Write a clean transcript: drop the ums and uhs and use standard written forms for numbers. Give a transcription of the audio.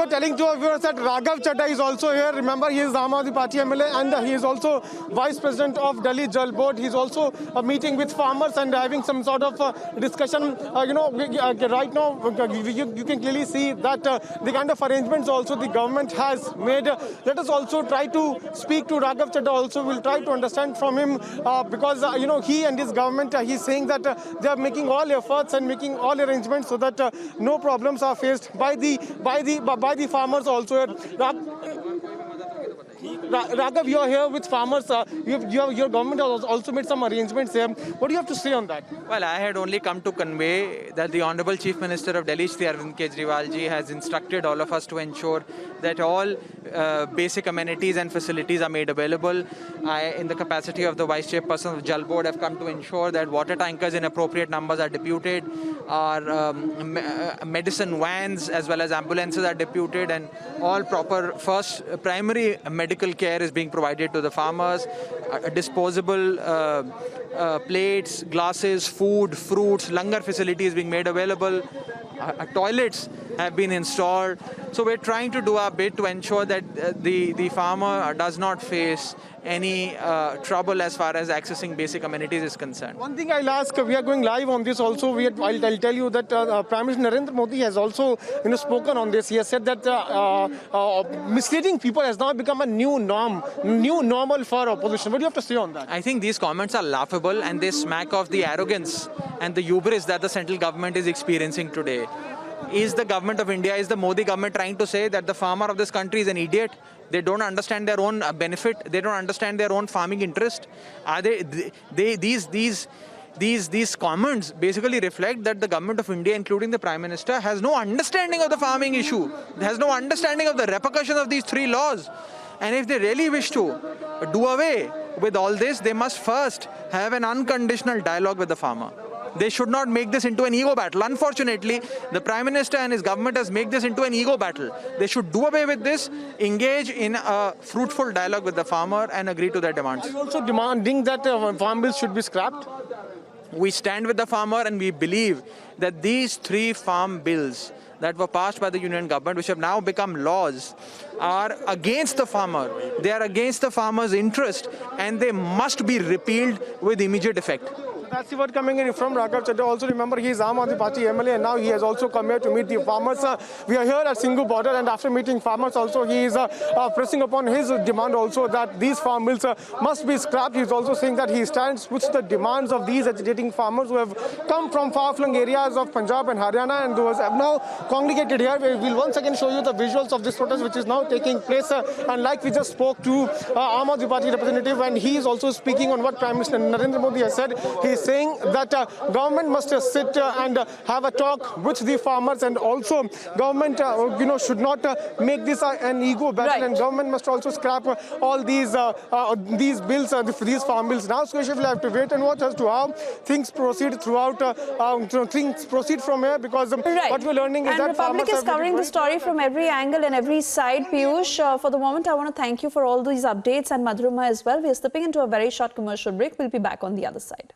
also telling to our viewers that Raghav Chadha is also here. Remember, he is the Aam Aadmi Party MLA and he is also Vice President of Delhi Jal Board. He is also meeting with farmers and having some sort of discussion. Right now, you can clearly see that the kind of arrangements also the government has made. Let us also try to speak to Raghav Chadha also. We'll try to understand from him because, he and his government, he's saying that they are making all efforts and making all arrangements so that no problems are faced by the farmers also. Raghav, you are here with farmers. Your government has also made some arrangements here. What do you have to say on that? Well, I had only come to convey that the Honorable Chief Minister of Delhi, Shri Arvind Kejriwal ji, has instructed all of us to ensure that all basic amenities and facilities are made available. I, in the capacity of the Vice Chairperson of Jal Board, have come to ensure that water tankers in appropriate numbers are deputed, our medicine vans as well as ambulances are deputed, and all proper primary medical care is being provided to the farmers. Disposable plates, glasses, food, fruits, langar facilities being made available. Toilets have been installed. So we're trying to do our bit to ensure that the farmer does not face any trouble as far as accessing basic amenities is concerned. One thing I'll ask, we are going live on this also. I'll tell you that Prime Minister Narendra Modi has also spoken on this. He has said that misleading people has now become a new normal for opposition. What do you have to say on that? I think these comments are laughable and they smack of the arrogance and the hubris that the central government is experiencing today. Is the government of India, is the Modi government trying to say that the farmer of this country is an idiot? They don't understand their own benefit. They don't understand their own farming interest. Are these comments basically reflect that the government of India, including the Prime Minister, has no understanding of the farming issue, has no understanding of the repercussions of these three laws. And if they really wish to do away with all this, they must first have an unconditional dialogue with the farmer. They should not make this into an ego battle. Unfortunately, the Prime Minister and his government has made this into an ego battle. They should do away with this, engage in a fruitful dialogue with the farmer and agree to their demands. Are you also demanding that farm bills should be scrapped? We stand with the farmer and we believe that these three farm bills that were passed by the union government, which have now become laws, are against the farmer. They are against the farmer's interest and they must be repealed with immediate effect. That's the word coming in from Raghav Chadha. Also remember, he is Aam Aadmi Party MLA and now he has also come here to meet the farmers. We are here at Singhu border and after meeting farmers also, he is pressing upon his demand also that these farm bills must be scrapped. He is also saying that he stands with the demands of these agitating farmers who have come from far-flung areas of Punjab and Haryana and those have now congregated here. We will once again show you the visuals of this protest which is now taking place. And like we just spoke to Aam Aadmi Party representative, and he is also speaking on what Prime Minister Narendra Modi has said. He is saying that government must sit and have a talk with the farmers, and also government should not make this an ego battle, and government must also scrap all these bills, these farm bills. Now, Suresh, we'll have to wait and watch as to how things proceed throughout, things proceed from here, because what we're learning is that Republic is covering the story from every angle and every side. Piyush, for the moment, I want to thank you for all these updates, and Madhurima as well. We are slipping into a very short commercial break. We'll be back on the other side.